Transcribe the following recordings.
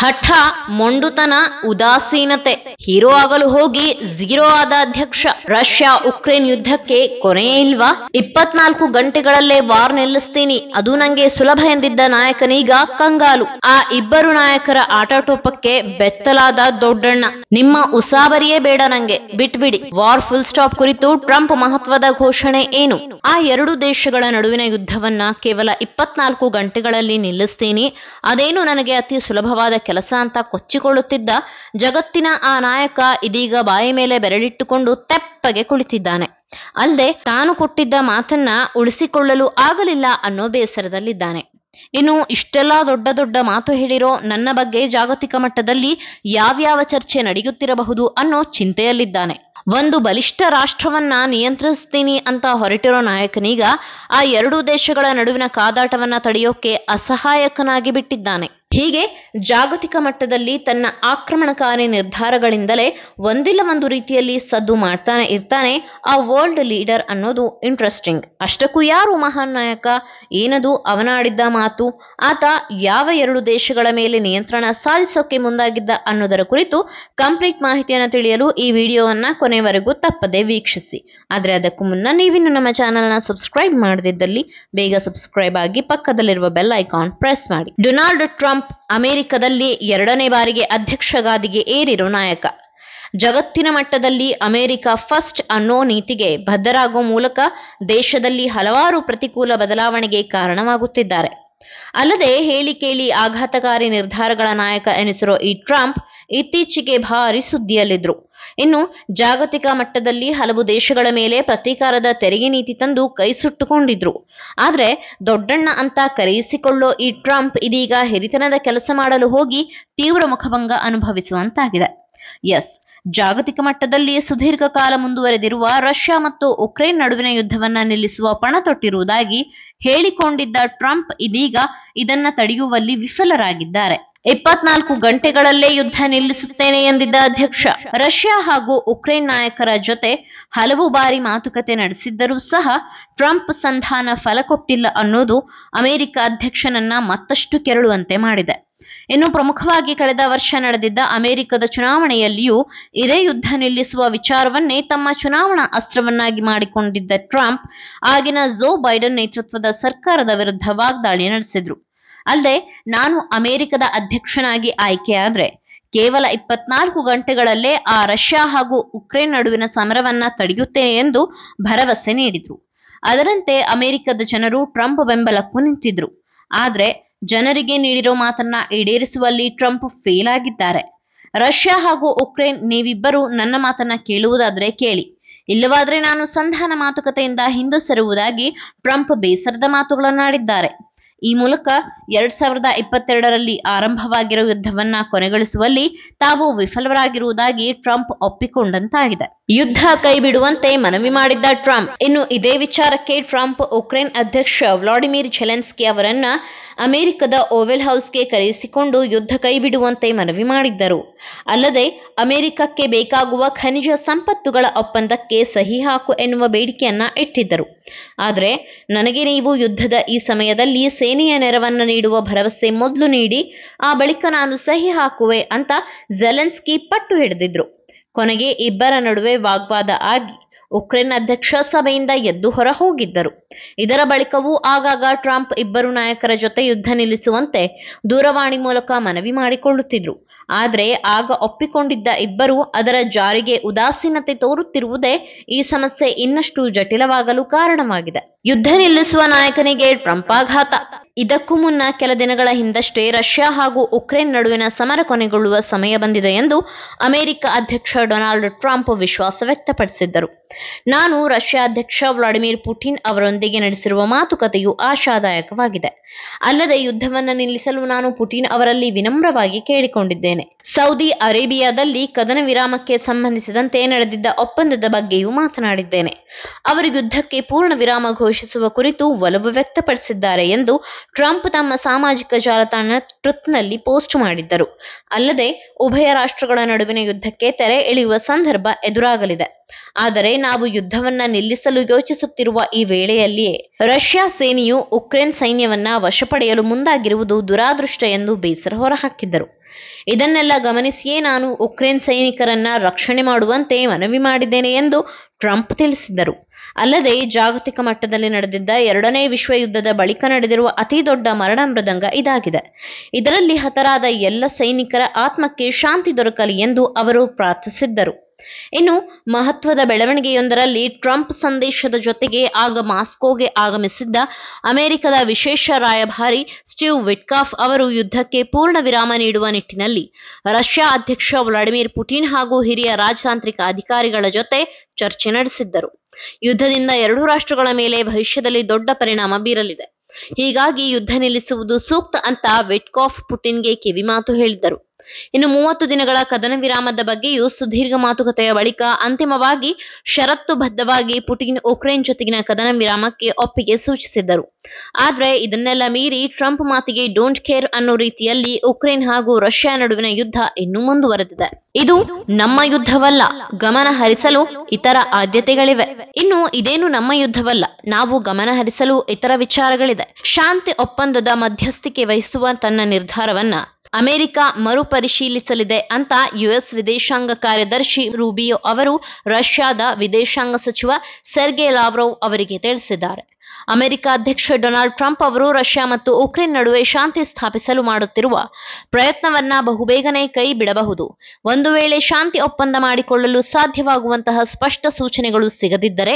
ಹಠ, ಮೊಂಡುತನ, ಉದಾಸೀನತೆ. ಹೀರೋ ಆಗಲು ಹೋಗಿ ಝೀರೋ ಆದ ಅಧ್ಯಕ್ಷ. ರಷ್ಯಾ ಉಕ್ರೇನ್ ಯುದ್ಧಕ್ಕೆ ಕೊನೆಯೇ ಇಲ್ವಾ? 24 ಗಂಟೆಗಳಲ್ಲೇ ವಾರ್ ನಿಲ್ಲಿಸ್ತೀನಿ, ಅದು ನಂಗೆ ಸುಲಭ ಎಂದಿದ್ದ ನಾಯಕನೀಗ ಕಂಗಾಲು. ಆ ಇಬ್ಬರು ನಾಯಕರ ಆಟಾಟೋಪಕ್ಕೆ ಬೆತ್ತಲಾದ ದೊಡ್ಡಣ್ಣ. ನಿಮ್ಮ ಉಸಾಬರಿಯೇ ಬೇಡ ನಂಗೆ, ಬಿಟ್ಬಿಡಿ. ವಾರ್ ಫುಲ್ ಸ್ಟಾಪ್ ಕುರಿತು ಟ್ರಂಪ್ ಮಹತ್ವದ ಘೋಷಣೆ ಏನು? ಆ ಎರಡು ದೇಶಗಳ ನಡುವಿನ ಯುದ್ಧವನ್ನ ಕೇವಲ 24 ಗಂಟೆಗಳಲ್ಲಿ ನಿಲ್ಲಿಸ್ತೀನಿ, ಅದೇನು ನನಗೆ ಅತಿ ಸುಲಭವಾದ ಕೆಲಸ ಅಂತ ಕೊಚ್ಚಿಕೊಳ್ಳುತ್ತಿದ್ದ ಜಗತ್ತಿನ ಆ ನಾಯಕ ಇದೀಗ ಬಾಯಿ ಮೇಲೆ ಬೆರಳಿಟ್ಟುಕೊಂಡು ತೆಪ್ಪಗೆ ಕುಳಿತಿದ್ದಾನೆ. ಅಲ್ಲದೆ ತಾನು ಕೊಟ್ಟಿದ್ದ ಮಾತನ್ನ ಉಳಿಸಿಕೊಳ್ಳಲು ಆಗಲಿಲ್ಲ ಅನ್ನೋ ಬೇಸರದಲ್ಲಿದ್ದಾನೆ. ಇನ್ನು ಇಷ್ಟೆಲ್ಲಾ ದೊಡ್ಡ ದೊಡ್ಡ ಮಾತು ಹೇಳಿರೋ ನನ್ನ ಬಗ್ಗೆ ಜಾಗತಿಕ ಮಟ್ಟದಲ್ಲಿ ಯಾವ್ಯಾವ ಚರ್ಚೆ ನಡೆಯುತ್ತಿರಬಹುದು ಅನ್ನೋ ಚಿಂತೆಯಲ್ಲಿದ್ದಾನೆ. ಒಂದು ಬಲಿಷ್ಠ ರಾಷ್ಟ್ರವನ್ನ ನಿಯಂತ್ರಿಸ್ತೀನಿ ಅಂತ ಹೊರಟಿರೋ ನಾಯಕನೀಗ ಆ ಎರಡೂ ದೇಶಗಳ ನಡುವಿನ ಕಾದಾಟವನ್ನ ತಡೆಯೋಕೆ ಅಸಹಾಯಕನಾಗಿ ಬಿಟ್ಟಿದ್ದಾನೆ. ಹೀಗೆ ಜಾಗತಿಕ ಮಟ್ಟದಲ್ಲಿ ತನ್ನ ಆಕ್ರಮಣಕಾರಿ ನಿರ್ಧಾರಗಳಿಂದಲೇ ಒಂದಿಲ್ಲ ಒಂದು ರೀತಿಯಲ್ಲಿ ಸದ್ದು ಮಾಡ್ತಾನೆ ಇರ್ತಾನೆ ಆ ವರ್ಲ್ಡ್ ಲೀಡರ್ ಅನ್ನೋದು ಇಂಟ್ರೆಸ್ಟಿಂಗ್. ಅಷ್ಟಕ್ಕೂ ಯಾರು ಮಹಾನ್ ನಾಯಕ, ಏನದು ಅವನಾಡಿದ್ದ ಮಾತು, ಆತ ಯಾವ ಎರಡು ದೇಶಗಳ ಮೇಲೆ ನಿಯಂತ್ರಣ ಸಾಧಿಸೋಕೆ ಮುಂದಾಗಿದ್ದ ಅನ್ನೋದರ ಕುರಿತು ಕಂಪ್ಲೀಟ್ ಮಾಹಿತಿಯನ್ನು ತಿಳಿಯಲು ಈ ವಿಡಿಯೋವನ್ನ ಕೊನೆವರೆಗೂ ತಪ್ಪದೆ ವೀಕ್ಷಿಸಿ. ಆದ್ರೆ ಅದಕ್ಕೂ ಮುನ್ನ ನೀವಿನ್ನು ನಮ್ಮ ಚಾನೆಲ್ನ ಸಬ್ಸ್ಕ್ರೈಬ್ ಮಾಡದಿದ್ದಲ್ಲಿ ಬೇಗ ಸಬ್ಸ್ಕ್ರೈಬ್ ಆಗಿ ಪಕ್ಕದಲ್ಲಿರುವ ಬೆಲ್ ಐಕಾನ್ ಪ್ರೆಸ್ ಮಾಡಿ. ಡೊನಾಲ್ಡ್ ಟ್ರಂಪ್ ಅಮೆರಿಕದಲ್ಲಿ 2ನೇ ಬಾರಿಗೆ ಅಧ್ಯಕ್ಷ ಗಾದಿಗೆ ಏರಿರೋ ನಾಯಕ. ಜಗತ್ತಿನ ಮಟ್ಟದಲ್ಲಿ ಅಮೆರಿಕ ಫಸ್ಟ್ ಅನ್ನೋ ನೀತಿಗೆ ಬದ್ಧರಾಗೋ ಮೂಲಕ ದೇಶದಲ್ಲಿ ಹಲವಾರು ಪ್ರತಿಕೂಲ ಬದಲಾವಣೆಗೆ ಕಾರಣವಾಗುತ್ತಿದ್ದಾರೆ. ಅಲ್ಲದೆ ಹೇಳಿ ಕೇಳಿ ಆಘಾತಕಾರಿ ನಿರ್ಧಾರಗಳ ನಾಯಕ ಎನಿಸಿರೋ ಈ ಟ್ರಂಪ್ ಇತ್ತೀಚೆಗೆ ಭಾರಿ ಸುದ್ದಿಯಲ್ಲಿದ್ರು. ಇನ್ನು ಜಾಗತಿಕ ಮಟ್ಟದಲ್ಲಿ ಹಲವು ದೇಶಗಳ ಮೇಲೆ ಪ್ರತೀಕಾರದ ತೆರಿಗೆ ನೀತಿ ತಂದು ಕೈ ಸುಟ್ಟುಕೊಂಡಿದ್ರು. ಆದ್ರೆ ದೊಡ್ಡಣ್ಣ ಅಂತ ಕರೆಯಿಸಿಕೊಳ್ಳೋ ಈ ಟ್ರಂಪ್ ಇದೀಗ ಹಿರಿತನದ ಕೆಲಸ ಮಾಡಲು ಹೋಗಿ ತೀವ್ರ ಮುಖಭಂಗ ಅನುಭವಿಸುವಂತಾಗಿದೆ. ಎಸ್, ಜಾಗತಿಕ ಮಟ್ಟದಲ್ಲಿ ಸುದೀರ್ಘ ಕಾಲ ಮುಂದುವರೆದಿರುವ ರಷ್ಯಾ ಮತ್ತು ಉಕ್ರೇನ್ ನಡುವಿನ ಯುದ್ಧವನ್ನ ನಿಲ್ಲಿಸುವ ಪಣ ತೊಟ್ಟಿರುವುದಾಗಿ ಹೇಳಿಕೊಂಡಿದ್ದ ಟ್ರಂಪ್ ಇದೀಗ ಇದನ್ನ ತಡೆಯುವಲ್ಲಿ ವಿಫಲರಾಗಿದ್ದಾರೆ. 24 ಗಂಟೆಗಳಲ್ಲೇ ಯುದ್ಧ ನಿಲ್ಲಿಸುತ್ತೇನೆ ಎಂದಿದ್ದ ಅಧ್ಯಕ್ಷ ರಷ್ಯಾ ಹಾಗೂ ಉಕ್ರೇನ್ ನಾಯಕರ ಜೊತೆ ಹಲವು ಬಾರಿ ಮಾತುಕತೆ ನಡೆಸಿದ್ದರೂ ಸಹ ಟ್ರಂಪ್ ಸಂಧಾನ ಫಲ ಕೊಟ್ಟಿಲ್ಲ ಅನ್ನೋದು ಅಮೆರಿಕ ಅಧ್ಯಕ್ಷನನ್ನ ಮತ್ತಷ್ಟು ಕೆರಳುವಂತೆ ಮಾಡಿದೆ. ಇನ್ನು ಪ್ರಮುಖವಾಗಿ ಕಳೆದ ವರ್ಷ ನಡೆದಿದ್ದ ಅಮೆರಿಕದ ಚುನಾವಣೆಯಲ್ಲಿಯೂ ಇದೇ ಯುದ್ಧ ನಿಲ್ಲಿಸುವ ವಿಚಾರವನ್ನೇ ತಮ್ಮ ಚುನಾವಣಾ ಅಸ್ತ್ರವನ್ನಾಗಿ ಮಾಡಿಕೊಂಡಿದ್ದ ಟ್ರಂಪ್ ಆಗಿನ ಜೋ ಬೈಡನ್ ನೇತೃತ್ವದ ಸರ್ಕಾರದ ವಿರುದ್ಧ ವಾಗ್ದಾಳಿ ನಡೆಸಿದ್ರು. ಅಲ್ಲದೆ ನಾನು ಅಮೆರಿಕದ ಅಧ್ಯಕ್ಷನಾಗಿ ಆಯ್ಕೆಯಾದ್ರೆ ಕೇವಲ 24 ಗಂಟೆಗಳಲ್ಲೇ ಆ ರಷ್ಯಾ ಹಾಗೂ ಉಕ್ರೇನ್ ನಡುವಿನ ಸಮರವನ್ನ ತಡೆಯುತ್ತೇನೆ ಎಂದು ಭರವಸೆ ನೀಡಿದ್ರು. ಅದರಂತೆ ಅಮೆರಿಕದ ಜನರು ಟ್ರಂಪ್ ಬೆಂಬಲಕ್ಕೂ ನಿಂತಿದ್ರು. ಆದ್ರೆ ಜನರಿಗೆ ನೀಡಿರೋ ಮಾತನ್ನ ಈಡೇರಿಸುವಲ್ಲಿ ಟ್ರಂಪ್ ಫೇಲ್ ಆಗಿದ್ದಾರೆ. ರಷ್ಯಾ ಹಾಗೂ ಉಕ್ರೇನ್ ನೀವಿಬ್ಬರು ನನ್ನ ಮಾತನ್ನ ಕೇಳುವುದಾದ್ರೆ ಕೇಳಿ, ಇಲ್ಲವಾದ್ರೆ ನಾನು ಸಂಧಾನ ಮಾತುಕತೆಯಿಂದ ಹಿಂದೆ ಸರುವುದಾಗಿ ಟ್ರಂಪ್ ಬೇಸರದ ಮಾತುಗಳನ್ನಾಡಿದ್ದಾರೆ. ಈ ಮೂಲಕ 2022ರಲ್ಲಿ ಆರಂಭವಾಗಿರೋ ಯುದ್ಧವನ್ನ ಕೊನೆಗೊಳಿಸುವಲ್ಲಿ ತಾವು ವಿಫಲರಾಗಿರುವುದಾಗಿ ಟ್ರಂಪ್ ಒಪ್ಪಿಕೊಂಡಂತಾಗಿದೆ. ಯುದ್ಧ ಕೈಬಿಡುವಂತೆ ಮನವಿ ಮಾಡಿದ್ದ ಟ್ರಂಪ್ ಇನ್ನು ಇದೇ ವಿಚಾರಕ್ಕೆ ಟ್ರಂಪ್ ಉಕ್ರೇನ್ ಅಧ್ಯಕ್ಷ ವ್ಲಾಡಿಮಿರ್ ಝೆಲೆನ್ಸ್ಕಿ ಅವರನ್ನ ಅಮೆರಿಕದ ಓವೆಲ್ ಹೌಸ್ಗೆ ಕರೆಯಿಸಿಕೊಂಡು ಯುದ್ಧ ಕೈಬಿಡುವಂತೆ ಮನವಿ ಮಾಡಿದ್ದರು. ಅಲ್ಲದೆ ಅಮೆರಿಕಕ್ಕೆ ಬೇಕಾಗುವ ಖನಿಜ ಸಂಪತ್ತುಗಳ ಒಪ್ಪಂದಕ್ಕೆ ಸಹಿ ಹಾಕು ಎನ್ನುವ ಬೇಡಿಕೆಯನ್ನ ಇಟ್ಟಿದ್ದರು. ಆದ್ರೆ ನನಗೆ ನೀವು ಯುದ್ಧದ ಈ ಸಮಯದಲ್ಲಿ ಸೇನೆಯ ನೆರವನ್ನ ನೀಡುವ ಭರವಸೆ ಮೊದಲು ನೀಡಿ, ಆ ಬಳಿಕ ನಾನು ಸಹಿ ಹಾಕುವೆ ಅಂತ ಝೆಲೆನ್ಸ್ಕಿ ಪಟ್ಟು ಹಿಡಿದಿದ್ರು. ಕೊನೆಗೆ ಇಬ್ಬರ ನಡುವೆ ವಾಗ್ವಾದ ಆಗಿ ಉಕ್ರೇನ್ ಅಧ್ಯಕ್ಷ ಸಭೆಯಿಂದ ಎದ್ದು ಹೊರ ಹೋಗಿದ್ದರು. ಇದರ ಬಳಿಕವೂ ಆಗಾಗ ಟ್ರಂಪ್ ಇಬ್ಬರು ನಾಯಕರ ಜೊತೆ ಯುದ್ಧ ನಿಲ್ಲಿಸುವಂತೆ ದೂರವಾಣಿ ಮೂಲಕ ಮನವಿ ಮಾಡಿಕೊಳ್ಳುತ್ತಿದ್ರು. ಆದ್ರೆ ಆಗ ಒಪ್ಪಿಕೊಂಡಿದ್ದ ಇಬ್ಬರು ಅದರ ಜಾರಿಗೆ ಉದಾಸೀನತೆ ತೋರುತ್ತಿರುವುದೇ ಈ ಸಮಸ್ಯೆ ಇನ್ನಷ್ಟು ಜಟಿಲವಾಗಲು ಕಾರಣವಾಗಿದೆ. ಯುದ್ಧ ನಿಲ್ಲಿಸುವ ನಾಯಕನಿಗೆ ಟ್ರಂಪ್ ಆಘಾತ. ಇದಕ್ಕೂ ಮುನ್ನ ಕೆಲ ದಿನಗಳ ಹಿಂದಷ್ಟೇ ರಷ್ಯಾ ಹಾಗೂ ಉಕ್ರೇನ್ ನಡುವಿನ ಸಮರ ಕೊನೆಗೊಳ್ಳುವ ಸಮಯ ಬಂದಿದೆ ಎಂದು ಅಮೆರಿಕ ಅಧ್ಯಕ್ಷ ಡೊನಾಲ್ಡ್ ಟ್ರಂಪ್ ವಿಶ್ವಾಸ ವ್ಯಕ್ತಪಡಿಸಿದ್ದರು. ನಾನು ರಷ್ಯಾ ಅಧ್ಯಕ್ಷ ವ್ಲಾಡಿಮಿರ್ ಪುಟಿನ್ ಅವರೊಂದಿಗೆ ನಡೆಸಿರುವ ಮಾತುಕತೆಯು ಆಶಾದಾಯಕವಾಗಿದೆ. ಅಲ್ಲದೆ ಯುದ್ಧವನ್ನು ನಿಲ್ಲಿಸಲು ನಾನು ಪುಟಿನ್ ಅವರಲ್ಲಿ ವಿನಮ್ರವಾಗಿ ಕೇಳಿಕೊಂಡಿದ್ದೇನೆ. ಸೌದಿ ಅರೇಬಿಯಾದಲ್ಲಿ ಕದನ ವಿರಾಮಕ್ಕೆ ಸಂಬಂಧಿಸಿದಂತೆ ನಡೆದಿದ್ದ ಒಪ್ಪಂದದ ಬಗ್ಗೆಯೂ ಮಾತನಾಡಿದ್ದೇನೆ. ಅವರು ಯುದ್ಧಕ್ಕೆ ಪೂರ್ಣ ವಿರಾಮ ಘೋಷಿಸುವ ಕುರಿತು ಒಲವು ವ್ಯಕ್ತಪಡಿಸಿದ್ದಾರೆ ಎಂದು ಟ್ರಂಪ್ ತಮ್ಮ ಸಾಮಾಜಿಕ ಜಾಲತಾಣ ಟ್ರುತ್ನಲ್ಲಿ ಪೋಸ್ಟ್ ಮಾಡಿದ್ದರು. ಅಲ್ಲದೆ ಉಭಯ ರಾಷ್ಟ್ರಗಳ ನಡುವಿನ ಯುದ್ಧಕ್ಕೆ ತೆರೆ ಎಳೆಯುವ ಸಂದರ್ಭ ಎದುರಾಗಲಿದೆ. ಆದರೆ ನಾವು ಯುದ್ಧವನ್ನ ನಿಲ್ಲಿಸಲು ಯೋಚಿಸುತ್ತಿರುವ ಈ ವೇಳೆಯಲ್ಲಿಯೇ ರಷ್ಯಾ ಸೇನೆಯು ಉಕ್ರೇನ್ ಸೈನ್ಯವನ್ನ ವಶಪಡೆಯಲು ಮುಂದಾಗಿರುವುದು ದುರಾದೃಷ್ಟ ಎಂದು ಬೇಸರ ಹೊರಹಾಕಿದ್ದರು. ಇದನ್ನೆಲ್ಲ ಗಮನಿಸಿಯೇ ನಾನು ಉಕ್ರೇನ್ ಸೈನಿಕರನ್ನ ರಕ್ಷಣೆ ಮಾಡುವಂತೆ ಮನವಿ ಮಾಡಿದ್ದೇನೆ ಎಂದು ಟ್ರಂಪ್ ತಿಳಿಸಿದರು. ಅಲ್ಲದೆ ಜಾಗತಿಕ ಮಟ್ಟದಲ್ಲಿ ನಡೆದಿದ್ದ 2ನೇ ವಿಶ್ವ ಯುದ್ಧದ ಬಳಿಕ ನಡೆದಿರುವ ಅತಿ ದೊಡ್ಡ ಮರಣ ಮೃದಂಗ ಇದಾಗಿದೆ. ಇದರಲ್ಲಿ ಹತರಾದ ಎಲ್ಲ ಸೈನಿಕರ ಆತ್ಮಕ್ಕೆ ಶಾಂತಿ ದೊರಕಲಿ ಎಂದು ಅವರು ಪ್ರಾರ್ಥಿಸಿದ್ದರು. ಇನ್ನು ಮಹತ್ವದ ಬೆಳವಣಿಗೆಯೊಂದರಲ್ಲಿ ಟ್ರಂಪ್ ಸಂದೇಶದ ಜೊತೆಗೆ ಆಗ ಮಾಸ್ಕೋಗೆ ಆಗಮಿಸಿದ್ದ ಅಮೆರಿಕದ ವಿಶೇಷ ರಾಯಭಾರಿ ಸ್ಟೀವ್ ವಿಟ್ಕಾಫ್ ಅವರು ಯುದ್ಧಕ್ಕೆ ಪೂರ್ಣ ವಿರಾಮ ನೀಡುವ ನಿಟ್ಟಿನಲ್ಲಿ ರಷ್ಯಾ ಅಧ್ಯಕ್ಷ ವ್ಲಾಡಿಮಿರ್ ಪುಟಿನ್ ಹಾಗೂ ಹಿರಿಯ ರಾಜತಾಂತ್ರಿಕ ಅಧಿಕಾರಿಗಳ ಜೊತೆ ಚರ್ಚೆ ನಡೆಸಿದ್ದರು. ಯುದ್ಧದಿಂದ ಎರಡೂ ರಾಷ್ಟ್ರಗಳ ಮೇಲೆ ಭವಿಷ್ಯದಲ್ಲಿ ದೊಡ್ಡ ಪರಿಣಾಮ ಬೀರಲಿದೆ. ಹೀಗಾಗಿ ಯುದ್ಧ ನಿಲ್ಲಿಸುವುದು ಸೂಕ್ತ ಅಂತ ವಿಟ್ಕಾಫ್ ಪುಟಿನ್ಗೆ ಕಿವಿಮಾತು ಹೇಳಿದರು. ಇನ್ನು 30 ದಿನಗಳ ಕದನ ವಿರಾಮದ ಬಗ್ಗೆಯೂ ಸುದೀರ್ಘ ಮಾತುಕತೆಯ ಬಳಿಕ ಅಂತಿಮವಾಗಿ ಷರತ್ತುಬದ್ಧವಾಗಿ ಪುಟಿನ್ ಉಕ್ರೇನ್ ಜೊತೆಗಿನ ಕದನ ವಿರಾಮಕ್ಕೆ ಒಪ್ಪಿಗೆ ಸೂಚಿಸಿದ್ದರು. ಆದ್ರೆ ಇದನ್ನೆಲ್ಲ ಮೀರಿ ಟ್ರಂಪ್ ಮಾತಿಗೆ ಡೋಂಟ್ ಕೇರ್ ಅನ್ನೋ ರೀತಿಯಲ್ಲಿ ಉಕ್ರೇನ್ ಹಾಗೂ ರಷ್ಯಾ ನಡುವಿನ ಯುದ್ಧ ಇನ್ನೂ ಮುಂದುವರೆದಿದೆ. ಇದು ನಮ್ಮ ಯುದ್ಧವಲ್ಲ, ಗಮನ ಹರಿಸಲು ಇತರ ಆದ್ಯತೆಗಳಿವೆ. ಇನ್ನು ಇದೇನು ನಮ್ಮ ಯುದ್ಧವಲ್ಲ, ನಾವು ಗಮನ ಹರಿಸಲು ಇತರ ವಿಚಾರಗಳಿದೆ. ಶಾಂತಿ ಒಪ್ಪಂದದ ಮಧ್ಯಸ್ಥಿಕೆ ವಹಿಸುವ ತನ್ನ ನಿರ್ಧಾರವನ್ನ ಅಮೆರಿಕ ಮರುಪರಿಶೀಲಿಸಲಿದೆ ಅಂತ ಯುಎಸ್ ವಿದೇಶಾಂಗ ಕಾರ್ಯದರ್ಶಿ ರೂಬಿಯೋ ಅವರು ರಷ್ಯಾದ ವಿದೇಶಾಂಗ ಸಚಿವ ಸೆರ್ಗೆ ಲಾವ್ರೋವ್ ಅವರಿಗೆ ತಿಳಿಸಿದ್ದಾರೆ. ಅಮೆರಿಕ ಅಧ್ಯಕ್ಷ ಡೊನಾಲ್ಡ್ ಟ್ರಂಪ್ ಅವರು ರಷ್ಯಾ ಮತ್ತು ಉಕ್ರೇನ್ ನಡುವೆ ಶಾಂತಿ ಸ್ಥಾಪಿಸಲು ಮಾಡುತ್ತಿರುವ ಪ್ರಯತ್ನವನ್ನ ಬಹುಬೇಗನೆ ಕೈ ಬಿಡಬಹುದು. ಒಂದು ವೇಳೆ ಶಾಂತಿ ಒಪ್ಪಂದ ಮಾಡಿಕೊಳ್ಳಲು ಸಾಧ್ಯವಾಗುವಂತಹ ಸ್ಪಷ್ಟ ಸೂಚನೆಗಳು ಸಿಗದಿದ್ದರೆ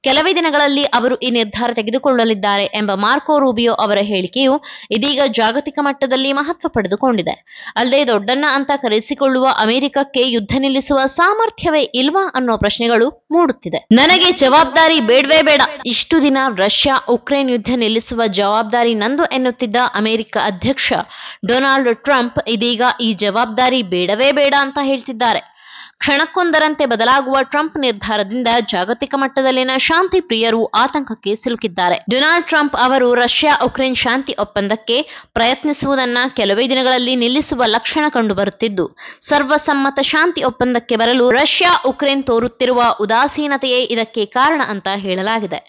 ಕೆಲವೇ ದಿನಗಳಲ್ಲಿ ಅವರು ಈ ನಿರ್ಧಾರ ತೆಗೆದುಕೊಳ್ಳಲಿದ್ದಾರೆ ಎಂಬ ಮಾರ್ಕೋ ರೂಬಿಯೋ ಅವರ ಹೇಳಿಕೆಯು ಇದೀಗ ಜಾಗತಿಕ ಮಟ್ಟದಲ್ಲಿ ಮಹತ್ವ ಪಡೆದುಕೊಂಡಿದೆ. ಅಲ್ಲದೆ ದೊಡ್ಡಣ್ಣ ಅಂತ ಕರೆಸಿಕೊಳ್ಳುವ ಅಮೆರಿಕಕ್ಕೆ ಯುದ್ಧ ನಿಲ್ಲಿಸುವ ಸಾಮರ್ಥ್ಯವೇ ಇಲ್ವಾ ಅನ್ನೋ ಪ್ರಶ್ನೆಗಳು ಮೂಡುತ್ತಿದೆ. ನನಗೆ ಜವಾಬ್ದಾರಿ ಬೇಡವೇ ಬೇಡ, ಇಷ್ಟು ದಿನ ರಷ್ಯಾ ಉಕ್ರೇನ್ ಯುದ್ಧ ನಿಲ್ಲಿಸುವ ಜವಾಬ್ದಾರಿ ನಂದು ಎನ್ನುತ್ತಿದ್ದ ಅಮೆರಿಕ ಅಧ್ಯಕ್ಷ ಡೊನಾಲ್ಡ್ ಟ್ರಂಪ್ ಇದೀಗ ಈ ಜವಾಬ್ದಾರಿ ಬೇಡವೇ ಬೇಡ ಅಂತ ಹೇಳ್ತಿದ್ದಾರೆ. ಕ್ಷಣಕ್ಕೊಂದರಂತೆ ಬದಲಾಗುವ ಟ್ರಂಪ್ ನಿರ್ಧಾರದಿಂದ ಜಾಗತಿಕ ಮಟ್ಟದಲ್ಲಿನ ಶಾಂತಿ ಪ್ರಿಯರು ಆತಂಕಕ್ಕೆ ಸಿಲುಕಿದ್ದಾರೆ. ಡೊನಾಲ್ಡ್ ಟ್ರಂಪ್ ಅವರು ರಷ್ಯಾ ಉಕ್ರೇನ್ ಶಾಂತಿ ಒಪ್ಪಂದಕ್ಕೆ ಪ್ರಯತ್ನಿಸುವುದನ್ನ ಕೆಲವೇ ದಿನಗಳಲ್ಲಿ ನಿಲ್ಲಿಸುವ ಲಕ್ಷಣ ಕಂಡುಬರುತ್ತಿದ್ದು, ಸರ್ವಸಮ್ಮತ ಶಾಂತಿ ಒಪ್ಪಂದಕ್ಕೆ ಬರಲು ರಷ್ಯಾ ಉಕ್ರೇನ್ ತೋರುತ್ತಿರುವ ಉದಾಸೀನತೆಯೇ ಇದಕ್ಕೆ ಕಾರಣ ಅಂತ ಹೇಳಲಾಗಿದೆ.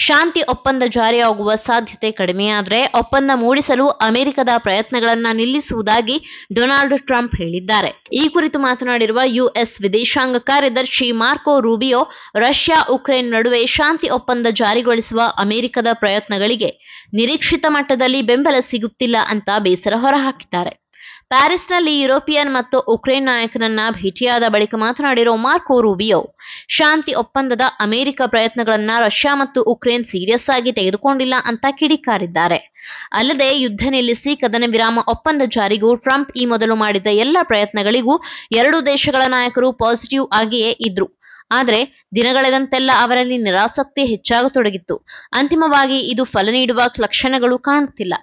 ಶಾಂತಿ ಒಪ್ಪಂದ ಜಾರಿಯಾಗುವ ಸಾಧ್ಯತೆ ಕಡಿಮೆಯಾದರೆ ಒಪ್ಪಂದ ಮೂಡಿಸಲು ಅಮೆರಿಕದ ಪ್ರಯತ್ನಗಳನ್ನ ನಿಲ್ಲಿಸುವುದಾಗಿ ಡೊನಾಲ್ಡ್ ಟ್ರಂಪ್ ಹೇಳಿದ್ದಾರೆ. ಈ ಕುರಿತು ಮಾತನಾಡಿರುವ ಯುಎಸ್ ವಿದೇಶಾಂಗ ಕಾರ್ಯದರ್ಶಿ ಮಾರ್ಕೋ ರೂಬಿಯೋ ರಷ್ಯಾ ಉಕ್ರೇನ್ ನಡುವೆ ಶಾಂತಿ ಒಪ್ಪಂದ ಜಾರಿಗೊಳಿಸುವ ಅಮೆರಿಕದ ಪ್ರಯತ್ನಗಳಿಗೆ ನಿರೀಕ್ಷಿತ ಮಟ್ಟದಲ್ಲಿ ಬೆಂಬಲ ಸಿಗುತ್ತಿಲ್ಲ ಅಂತ ಬೇಸರ ಹೊರಹಾಕಿದ್ದಾರೆ. ಪ್ಯಾರಿಸ್ನಲ್ಲಿ ಯುರೋಪಿಯನ್ ಮತ್ತು ಉಕ್ರೇನ್ ನಾಯಕರನ್ನ ಭೇಟಿಯಾದ ಬಳಿಕ ಮಾತನಾಡಿರೋ ಮಾರ್ಕೋ ರೂಬಿಯೋ ಶಾಂತಿ ಒಪ್ಪಂದದ ಅಮೆರಿಕ ಪ್ರಯತ್ನಗಳನ್ನ ರಷ್ಯಾ ಮತ್ತು ಉಕ್ರೇನ್ ಸೀರಿಯಸ್ ಆಗಿ ತೆಗೆದುಕೊಂಡಿಲ್ಲ ಅಂತ ಕಿಡಿಕಾರಿದ್ದಾರೆ. ಅಲ್ಲದೆ ಯುದ್ಧ ನಿಲ್ಲಿಸಿ ಕದನ ವಿರಾಮ ಒಪ್ಪಂದ ಜಾರಿಗೂ ಟ್ರಂಪ್ ಈ ಮೊದಲು ಮಾಡಿದ ಎಲ್ಲ ಪ್ರಯತ್ನಗಳಿಗೂ ಎರಡೂ ದೇಶಗಳ ನಾಯಕರು ಪಾಸಿಟಿವ್ ಆಗಿಯೇ ಇದ್ರು. ಆದರೆ ದಿನಗಳೆದಂತೆಲ್ಲ ಅವರಲ್ಲಿ ನಿರಾಸಕ್ತಿ ಹೆಚ್ಚಾಗತೊಡಗಿತ್ತು. ಅಂತಿಮವಾಗಿ ಇದು ಫಲ ನೀಡುವ ಲಕ್ಷಣಗಳು ಕಾಣುತ್ತಿಲ್ಲ.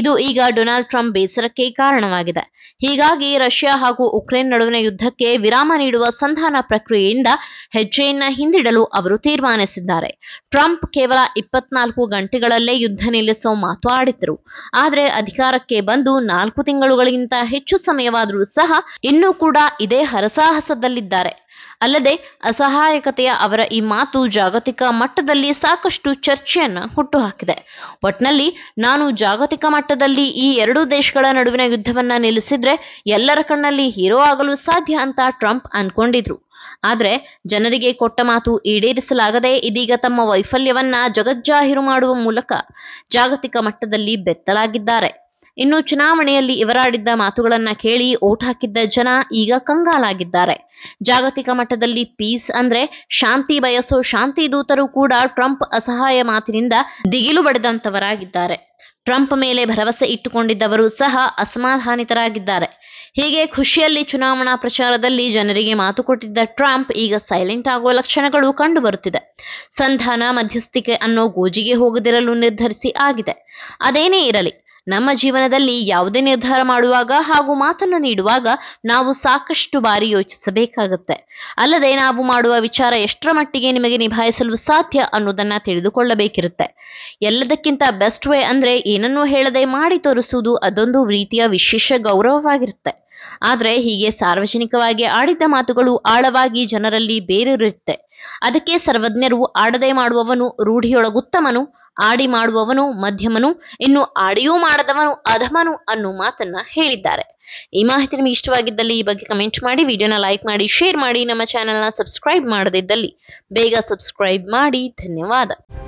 ಇದು ಈಗ ಡೊನಾಲ್ಡ್ ಟ್ರಂಪ್ ಬೇಸರಕ್ಕೆ ಕಾರಣವಾಗಿದೆ. ಹೀಗಾಗಿ ರಷ್ಯಾ ಹಾಗೂ ಉಕ್ರೇನ್ ನಡುವಿನ ಯುದ್ಧಕ್ಕೆ ವಿರಾಮ ನೀಡುವ ಸಂಧಾನ ಪ್ರಕ್ರಿಯೆಯಿಂದ ಹೆಜ್ಜೆಯನ್ನ ಹಿಂದಿಡಲು ಅವರು ತೀರ್ಮಾನಿಸಿದ್ದಾರೆ. ಟ್ರಂಪ್ ಕೇವಲ 24 ಗಂಟೆಗಳಲ್ಲೇ ಯುದ್ಧ ನಿಲ್ಲಿಸುವ ಮಾತು ಆಡಿದ್ರು. ಆದರೆ ಅಧಿಕಾರಕ್ಕೆ ಬಂದು 4 ತಿಂಗಳುಗಳಿಗಿಂತ ಹೆಚ್ಚು ಸಮಯವಾದರೂ ಸಹ ಇನ್ನೂ ಕೂಡ ಇದೇ ಹರಸಾಹಸದಲ್ಲಿದ್ದಾರೆ. ಅಲ್ಲದೆ ಅಸಹಾಯಕತೆಯ ಅವರ ಈ ಮಾತು ಜಾಗತಿಕ ಮಟ್ಟದಲ್ಲಿ ಸಾಕಷ್ಟು ಚರ್ಚೆಯನ್ನ ಹುಟ್ಟುಹಾಕಿದೆ. ಒಟ್ನಲ್ಲಿ ನಾನು ಜಾಗತಿಕ ಮಟ್ಟದಲ್ಲಿ ಈ ಎರಡೂ ದೇಶಗಳ ನಡುವಿನ ಯುದ್ಧವನ್ನ ನಿಲ್ಲಿಸಿದ್ರೆ ಎಲ್ಲರ ಕಣ್ಣಲ್ಲಿ ಹೀರೋ ಆಗಲು ಸಾಧ್ಯ ಅಂತ ಟ್ರಂಪ್ ಅನ್ಕೊಂಡಿದ್ರು. ಆದ್ರೆ ಜನರಿಗೆ ಕೊಟ್ಟ ಮಾತು ಈಡೇರಿಸಲಾಗದೆ ಇದೀಗ ತಮ್ಮ ವೈಫಲ್ಯವನ್ನ ಜಗಜ್ಜಾಹೀರು ಮಾಡುವ ಮೂಲಕ ಜಾಗತಿಕ ಮಟ್ಟದಲ್ಲಿ ಬೆತ್ತಲಾಗಿದ್ದಾರೆ. ಇನ್ನು ಚುನಾವಣೆಯಲ್ಲಿ ಇವರಾಡಿದ್ದ ಮಾತುಗಳನ್ನ ಕೇಳಿ ಓಟ್ ಹಾಕಿದ್ದ ಜನ ಈಗ ಕಂಗಾಲಾಗಿದ್ದಾರೆ. ಜಾಗತಿಕ ಮಟ್ಟದಲ್ಲಿ ಪೀಸ್ ಅಂದ್ರೆ ಶಾಂತಿ ಬಯಸೋ ಶಾಂತಿ ದೂತರು ಕೂಡ ಟ್ರಂಪ್ ಅಸಹಾಯ ಮಾತಿನಿಂದ ದಿಗಿಲು ಬಡಿದಂತವರಾಗಿದ್ದಾರೆ. ಟ್ರಂಪ್ ಮೇಲೆ ಭರವಸೆ ಇಟ್ಟುಕೊಂಡಿದ್ದವರು ಸಹ ಅಸಮಾಧಾನಿತರಾಗಿದ್ದಾರೆ. ಹೀಗೆ ಖುಷಿಯಲ್ಲಿ ಚುನಾವಣಾ ಪ್ರಚಾರದಲ್ಲಿ ಜನರಿಗೆ ಮಾತು ಕೊಟ್ಟಿದ್ದ ಟ್ರಂಪ್ ಈಗ ಸೈಲೆಂಟ್ ಆಗುವ ಲಕ್ಷಣಗಳು ಕಂಡು ಬರುತ್ತಿದೆ. ಸಂಧಾನ ಮಧ್ಯಸ್ಥಿಕೆ ಅನ್ನೋ ಗೋಜಿಗೆ ಹೋಗದಿರಲು ನಿರ್ಧರಿಸಿ ಆಗಿದೆ. ಅದೇನೇ ಇರಲಿ, ನಮ್ಮ ಜೀವನದಲ್ಲಿ ಯಾವುದೇ ನಿರ್ಧಾರ ಮಾಡುವಾಗ ಹಾಗೂ ಮಾತನ್ನು ನೀಡುವಾಗ ನಾವು ಸಾಕಷ್ಟು ಬಾರಿ ಯೋಚಿಸಬೇಕಾಗುತ್ತೆ. ಅಲ್ಲದೆ ನಾವು ಮಾಡುವ ವಿಚಾರ ಎಷ್ಟರ ಮಟ್ಟಿಗೆ ನಿಮಗೆ ನಿಭಾಯಿಸಲು ಸಾಧ್ಯ ಅನ್ನೋದನ್ನ ತಿಳಿದುಕೊಳ್ಳಬೇಕಿರುತ್ತೆ. ಎಲ್ಲದಕ್ಕಿಂತ ಬೆಸ್ಟ್ ವೇ ಅಂದ್ರೆ ಏನನ್ನೂ ಹೇಳದೆ ಮಾಡಿ ತೋರಿಸುವುದು, ಅದೊಂದು ರೀತಿಯ ವಿಶೇಷ ಗೌರವವಾಗಿರುತ್ತೆ. ಆದ್ರೆ ಹೀಗೆ ಸಾರ್ವಜನಿಕವಾಗಿ ಆಡಿದ್ದ ಮಾತುಗಳು ಆಳವಾಗಿ ಜನರಲ್ಲಿ ಬೇರೂರುತ್ತೆ. ಅದಕ್ಕೆ ಸರ್ವಜ್ಞರು ಆಡದೆ ಮಾಡುವವನು ರೂಢಿಯೊಳಗುತ್ತಮನು, ಆಡಿ ಮಾಡುವವನು ಮಧ್ಯಮನು, ಇನ್ನು ಆಡಿಯೂ ಮಾಡದವನು ಅಧಮನು ಅನ್ನೋ ಮಾತನ್ನ ಹೇಳಿದ್ದಾರೆ. ಈ ಮಾಹಿತಿ ನಿಮಗೆ ಇಷ್ಟವಾಗಿದ್ದಲ್ಲಿ ಈ ಬಗ್ಗೆ ಕಮೆಂಟ್ ಮಾಡಿ, ವಿಡಿಯೋನ ಲೈಕ್ ಮಾಡಿ, ಶೇರ್ ಮಾಡಿ. ನಮ್ಮ ಚಾನೆಲ್ನ ಸಬ್ಸ್ಕ್ರೈಬ್ ಮಾಡದಿದ್ದಲ್ಲಿ ಬೇಗ ಸಬ್ಸ್ಕ್ರೈಬ್ ಮಾಡಿ. ಧನ್ಯವಾದ.